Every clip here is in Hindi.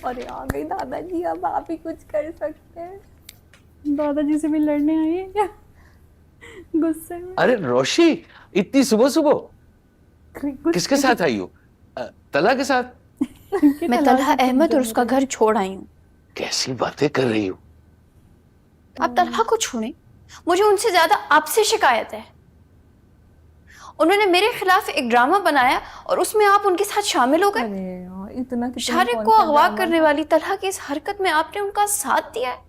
अरे आ गई दादाजी, अब आप ही कुछ कर सकते हैं। दादाजी से भी लड़ने आई है क्या गुस्से में? अरे रोशी, इतनी सुबह सुबह किसके साथ आई हो? तला के साथ? मैं तलहा अहमद और उसका घर छोड़ आई हूँ। कैसी बातें कर रही हो? आप तलहा को छोड़ें, मुझे उनसे ज्यादा आपसे शिकायत है। उन्होंने मेरे खिलाफ एक ड्रामा बनाया और उसमें आप उनके साथ शामिल हो गए। अरे यार, इतना शारिक को अगवा करने वाली तलहा की इस हरकत में आपने उनका साथ दिया है।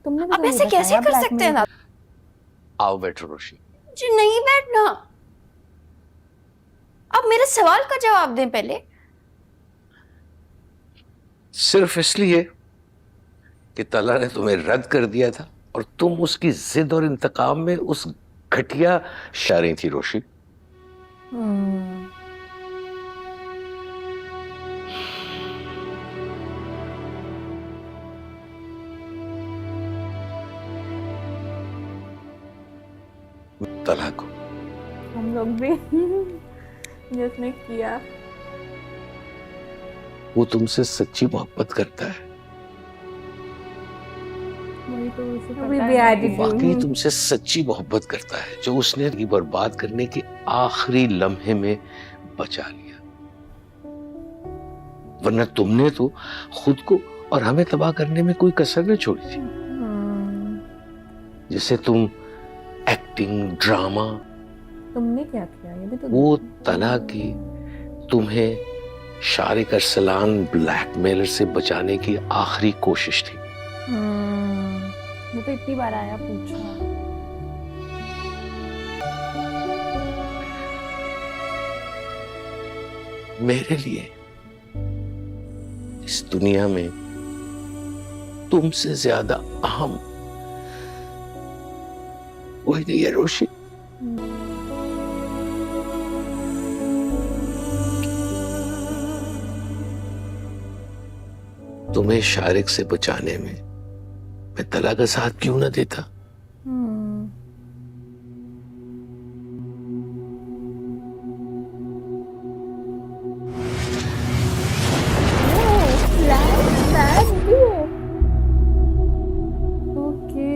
तुमने भी आप तो ऐसे नहीं कैसे बताया, कर सकते हैं ना? आओ बैठो रोशी। जी नहीं बैठना, आप मेरे सवाल का जवाब दें पहले। सिर्फ इसलिए कि तला ने तुम्हें रद्द कर दिया था और तुम उसकी जिद और इंतकाम में उस घटिया शारी थी रोशी। तला को हम लोग भी जिसने किया वो तुमसे सच्ची मोहब्बत करता है, वही तो उसे पता अभी है। भी attitude। वाकई तुमसे सच्ची मोहब्बत करता है, जो उसने ये बर्बाद करने के आखिरी लम्हे में बचा लिया। वरना तुमने तो खुद को और हमें तबाह करने में कोई कसर न छोड़ी थी। जैसे तुम एक्टिंग, ड्रामा, तुमने क्या किया ये भी तो वो तला की तुम्हें शारिक अरसलान ब्लैकमेलर से बचाने की आखिरी कोशिश थी। वो तो इतनी बार आया पूछा। मेरे लिए इस दुनिया में तुमसे ज्यादा अहम कोई नहीं है रोशी। तुम्हें शारिक से बचाने में मैं तला का साथ क्यों ना देता? ओके।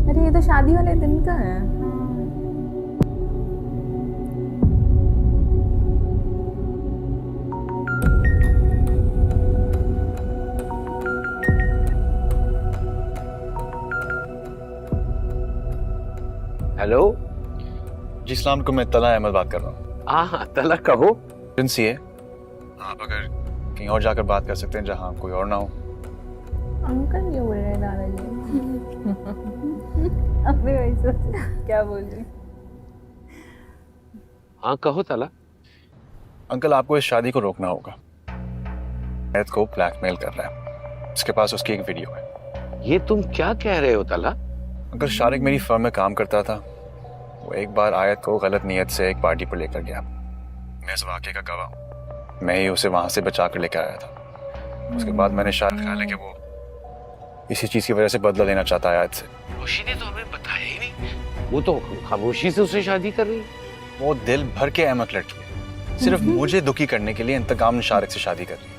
अरे ये तो शादी वाले दिन का है। हेलो। जी सलाम को, मैं तला अहमद बात कर रहा हूँ। हाँ तला कहो। एजेंसी है, आप अगर कहीं और जाकर बात कर सकते हैं जहाँ कोई और ना हो। अंकल ये बोल रहे हैं दादाजी। अपने वही सोचा क्या बोल रही। हाँ कहो तला। अंकल, आपको इस शादी को रोकना होगा। अहमद को ब्लैकमेल कर रहा है, उसके पास उसकी एक वीडियो है। ये तुम क्या कह रहे हो तला? अंकल, शारिक मेरी फर्म में काम करता था। वो एक बार आयत को गलत नीयत से एक पार्टी पर लेकर गया। मैं इस वाक़े का गवाह हूँ। मैं ही उसे वहां से बचा कर लेकर आया था। उसके बाद मैंने शायद ख्याल है कि वो इसी चीज की वजह से बदला लेना चाहता है आयत से। रोशी ने तो हमें बताया ही नहीं। वो तो खामोशी से उसे शादी कर रही है। वो दिल भर के अहमक लड़की है, सिर्फ मुझे दुखी करने के लिए इंतकाम में शारिक से शादी कर रही है।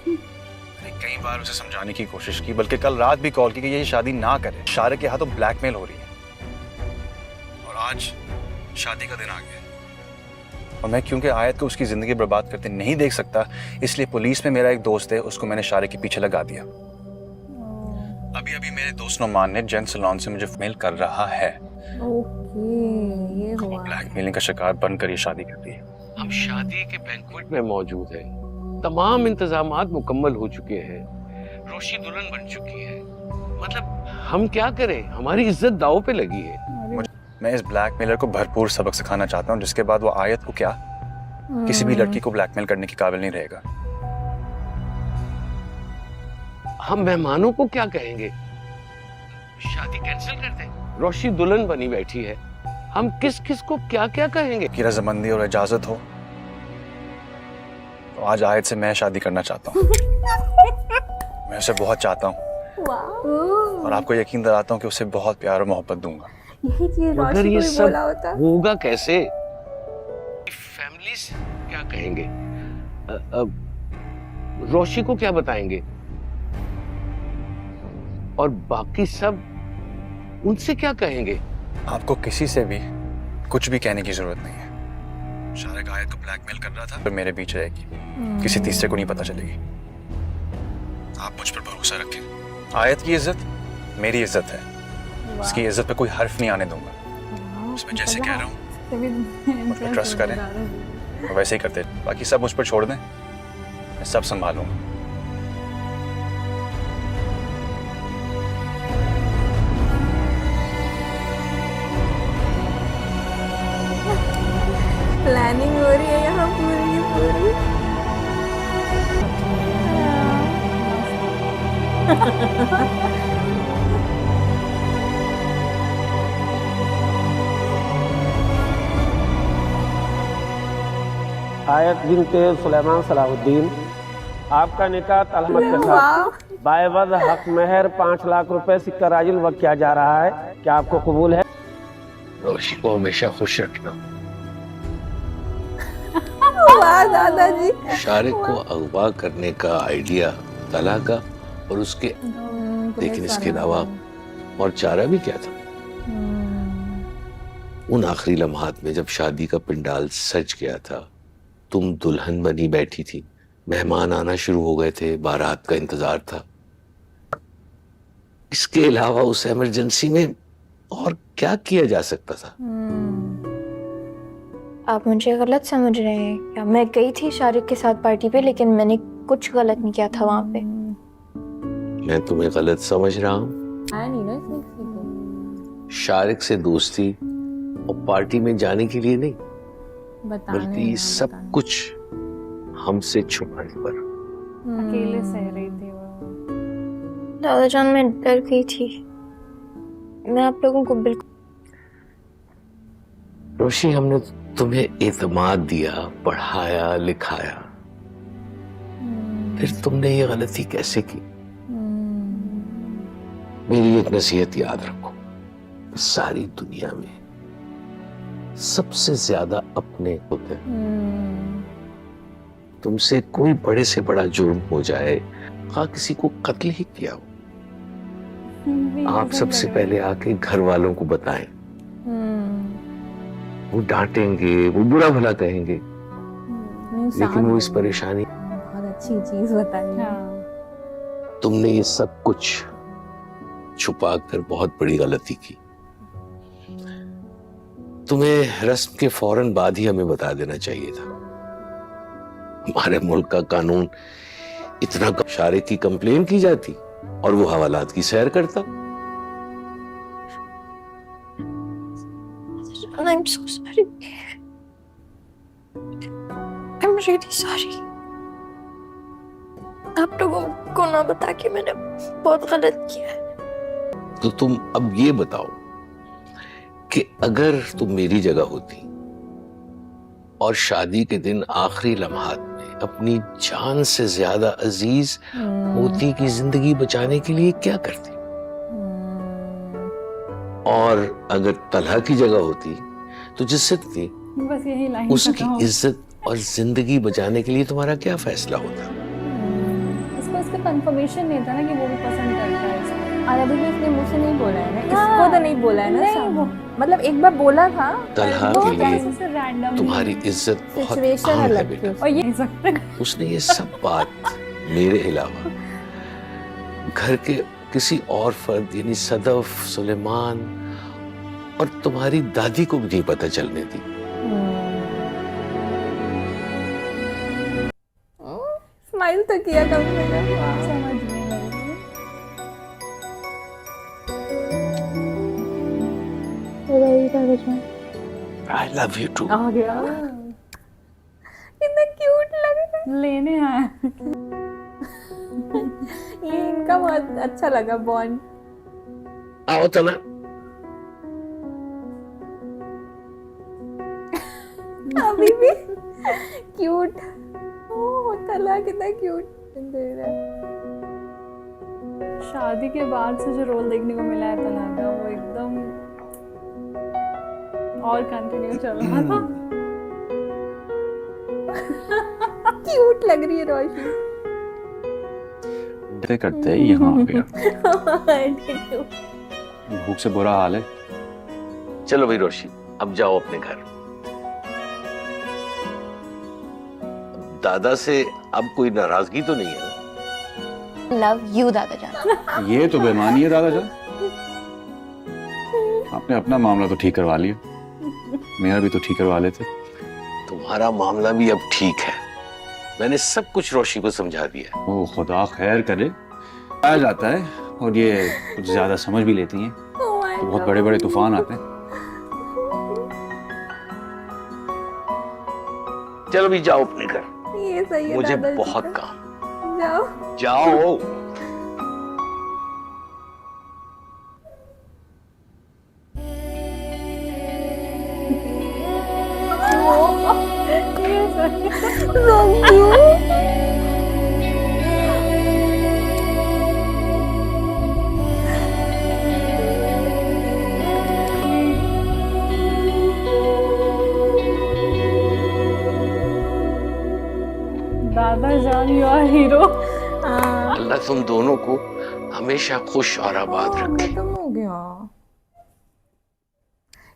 मैंने कई बार उसे समझाने की कोशिश की, बल्कि कल रात भी कॉल की कि ये शादी ना करे। शारिक के हाथों ब्लैकमेल हो रही है और आज शादी का दिन आ गया और मैं क्योंकि आयत को उसकी जिंदगी बर्बाद करते नहीं देख सकता, इसलिए पुलिस में मेरा एक दोस्त है, उसको मैंने शारिक के पीछे लगा दिया। अभी अभी मेरे दोस्त नोमान ने जेंट सैलून से मुझे मेल कर रहा है। ओके, ये हुआ। ब्लैकमेलिंग का शिकार बनकर ये शादी कर रही है। हम शादी के बैंक्वेट में मौजूद हैं। तमाम इंतजामात मुकम्मल हो चुके हैं। रोशी दुल्हन बन चुकी है। मतलब हम क्या करें? हमारी इज्जत दांव पे लगी है। मैं इस ब्लैकमेलर को भरपूर सबक सिखाना चाहता हूँ, जिसके बाद वो आयत को क्या किसी भी लड़की को ब्लैकमेल करने के काबिल नहीं रहेगा। हम मेहमानों को क्या कहेंगे? शादी कैंसिल कर दें? रोशी दुल्हन बनी बैठी है, हम किस किस को क्या क्या कहेंगे? की रजामंदी और इजाजत हो तो आज आयत से मैं शादी करना चाहता हूँ। मैं उसे बहुत चाहता हूँ और आपको यकीन दिलाता हूँ कि उसे बहुत प्यार और मोहब्बत दूंगा। यही चीज मगर रोशी ये को भी बोला होता। सब होगा कैसे? फैमिली क्या कहेंगे? रोशी को क्या बताएंगे? और बाकी सब उनसे क्या कहेंगे? आपको किसी से भी कुछ भी कहने की जरूरत नहीं है। शारिक आयत को ब्लैकमेल कर रहा था, पर मेरे बीच रहेगी, किसी तीसरे को नहीं पता चलेगी। आप मुझ पर भरोसा रखें। आयत की इज्जत मेरी इज्जत है, उसकी इज्जत पे कोई हर्फ नहीं आने दूंगा। उसमें जैसे कह रहा हूँ मुझ पर ट्रस्ट करें, और वैसे ही करते। बाकी सब मुझ पर छोड़ दें, मैं सब संभालूंगा। प्लानिंग हो रही है यहाँ पूरी की पूरी। आयत बिनते सुलेमान सलाहुद्दीन, आपका निकाह तलहमत के वाह। साथ बायवद हक मेहर 5 लाख रुपए सिक्का राजिल वक्त किया जा रहा है। क्या आपको कबूल है? रोशी को हमेशा खुश रखना। वाह दादाजी। शारिक को अगवा करने का आइडिया तला का और उसके, लेकिन इसके अलावा और चारा भी क्या था? उन आखिरी लम्हात में जब शादी का पंडाल सज गया था, तुम दुल्हन बनी बैठी थी, मेहमान आना शुरू हो गए थे, बारात का इंतजार था। इसके अलावा उस इमरजेंसी में और क्या किया जा सकता था? आप मुझे गलत समझ रहे हैं क्या? मैं गई थी शारिक के साथ पार्टी पे, लेकिन मैंने कुछ गलत नहीं किया था वहाँ पे। मैं तुम्हें गलत समझ रहा हूँ? आया नहीं ना इसमें किसी को शारिक से दोस्ती और पार्टी में जाने के लिए नहीं, बताने बल्कि सब कुछ हमसे छुपाने पर। अकेले सह रही थी वो। दादा जान, मैं डर गई थी। मैं आप लोगों को बिल्कुल। रोशी, हमने तुम्हें एतमाद दिया, पढ़ाया लिखाया, फिर तुमने ये गलती कैसे की? मेरी एक नसीहत याद रखो, सारी दुनिया में सबसे ज्यादा अपने होते हैं। तुमसे कोई बड़े से बड़ा जुर्म हो जाए, हाँ किसी को कत्ल ही किया हो, आप सबसे पहले आके घर वालों को बताएं। वो डांटेंगे, वो बुरा भला कहेंगे, लेकिन वो इस परेशानी, बहुत अच्छी चीज बताई। हाँ। तुमने ये सब कुछ छुपा कर बहुत बड़ी गलती की। तुम्हें रस्म के फौरन बाद ही हमें बता देना चाहिए था। हमारे मुल्क का कानून इतना कम, शारिक की कंप्लेन की जाती और वो हवालात की सैर करता। I'm so sorry. I'm really sorry. आप लोगों को ना बता के मैंने बहुत गलत किया है। तो तुम अब ये बताओ कि अगर तुम मेरी जगह होती और शादी के दिन आखिरी लम्हात में अपनी जान से ज्यादा अजीज मोती की जिंदगी बचाने के लिए क्या करती? और अगर तलहा की जगह होती तो जिससे थी, बस यही लाइन उसकी इज्जत और जिंदगी बचाने के लिए तुम्हारा क्या फैसला होता? इसको इसका कंफर्मेशन नहीं था ना कि वो भी पसंद करता है इसको। और अभी भी इसने मुझसे नहीं बोला है ना, इसको तो नहीं बोला है ना। नहीं, वो मतलब एक बार बोला था, तलहा वो के लिए कैसे से रैंडम तुम्हारी इज्जत बहुत सिचुएशन अहम है अलग बेटा। थी। और ये सकते उसने ये सब बात मेरे अलावा घर के किसी और फर्द यानी सदफ, सुलेमान और तुम्हारी दादी को भी नहीं पता चलने दी। स्माइल तो किया कम से कम। समझ नहीं लगी। I love you too. आ गया। कितना क्यूट लग रहा है। लेने आया। ये इनका बहुत अच्छा लगा बॉन्ड। आओ तना। अभी भी क्यूट। ओह तला कितना क्यूट दे रहा है। शादी के बाद से जो रोल देखने को मिला है तला का, वो एकदम और कंटिन्यू चल रहा था। क्यूट लग रही है रोशनी। करते करते यहाँ आ गया। भूख से बुरा हाल है। चलो भाई रोशी, अब जाओ अपने घर। दादा से अब कोई नाराजगी तो नहीं है ना? लव यू दादा जान। ये तो बेईमानी है दादा जान। आपने अपना मामला तो ठीक करवा लिया, मेरा भी तो ठीक करवा लेते। तुम्हारा मामला भी अब ठीक है, मैंने सब कुछ रोशी को समझा दिया। ओ खुदा खैर करे। आ जाता है और ये कुछ ज्यादा समझ भी लेती हैं तो बहुत बड़े बड़े तूफान आते हैं। चलो भी जाओ अपने घर, ये सही है मुझे दादाजी बहुत का। काम। जाओ। जाओ। So cute. दादा जान यू आर हीरो। हाँ, अल्लाह तुम दोनों को हमेशा खुश और आबाद रखे। खत्म हो गया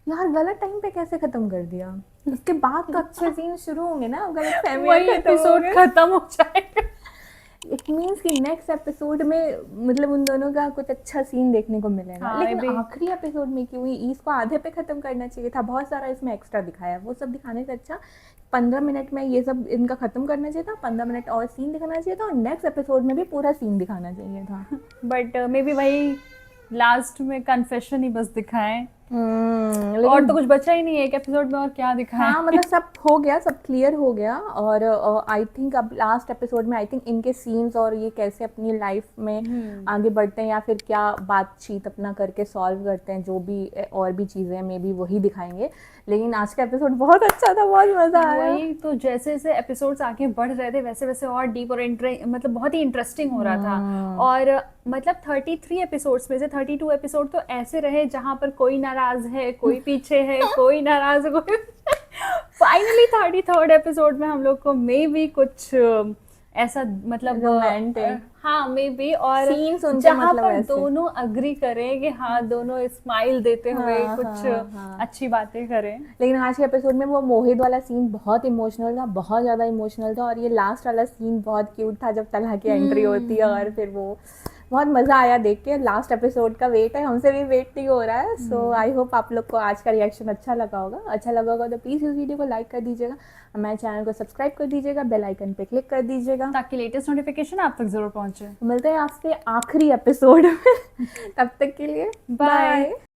यार। गलत टाइम पे कैसे खत्म कर दिया? उसके बाद तो अच्छे सीन शुरू होंगे ना। गलत टाइम वही एपिसोड खत्म हो जाएगा। इट मींस कि नेक्स्ट एपिसोड में मतलब उन दोनों का कुछ अच्छा सीन देखने को मिलेगा। हाँ, लेकिन ये भी। आखिरी एपिसोड में क्यों इसको आधे पे खत्म करना चाहिए था? बहुत सारा इसमें एक्स्ट्रा दिखाया है, वो सब दिखाने से अच्छा 15 मिनट में ये सब इनका खत्म करना चाहिए था। 15 मिनट और सीन दिखाना चाहिए था और नेक्स्ट एपिसोड में भी पूरा सीन दिखाना चाहिए था। बट मे बी वही लास्ट में कन्फेशन ही बस दिखाएं और तो कुछ बचा ही नहीं है एक एपिसोड में, और क्या दिखाएं। हाँ मतलब सब हो गया, सब क्लियर हो गया। और आई थिंक अब लास्ट एपिसोड में आई थिंक इनके सीन्स और ये कैसे अपनी लाइफ में आगे बढ़ते हैं या फिर क्या बातचीत अपना करके सॉल्व करते हैं, जो भी और भी चीज़ें हैं मे बी वही दिखाएंगे। लेकिन आज का एपिसोड बहुत अच्छा था, बहुत मज़ा आया। वही तो, जैसे जैसे एपिसोड्स आगे बढ़ रहे थे वैसे वैसे और डीप और मतलब बहुत ही इंटरेस्टिंग हो रहा था। और मतलब 33 एपिसोड्स में से 32 एपिसोड तो ऐसे रहे जहाँ पर कोई नाराज है, कोई पीछे है, कोई नाराज है, कोई फाइनली 33rd एपिसोड में हम लोग को मे बी कुछ ऐसा मतलब Romantic। हाँ मे बी, और Scenes उनके जहाँ मतलब पर ऐसे। दोनों अग्री करें कि हाँ दोनों स्माइल देते हुए हाँ, कुछ हाँ। अच्छी बातें करें। लेकिन आज के एपिसोड में वो मोहित वाला सीन बहुत इमोशनल था, बहुत ज़्यादा इमोशनल था। और ये लास्ट वाला सीन बहुत क्यूट था जब तलहा की एंट्री होती है और फिर वो बहुत मज़ा आया देख के। लास्ट एपिसोड का वेट है, हमसे भी वेट नहीं हो रहा है। सो आई होप आप लोग को आज का रिएक्शन अच्छा लगा होगा। अच्छा लगा होगा तो प्लीज़ इस वीडियो को लाइक कर दीजिएगा, हमारे चैनल को सब्सक्राइब कर दीजिएगा, बेल आइकन पे क्लिक कर दीजिएगा ताकि लेटेस्ट नोटिफिकेशन आप तक जरूर पहुंचे। मिलते हैं आपसे आखिरी एपिसोड में। तब तक के लिए बाय। बाय।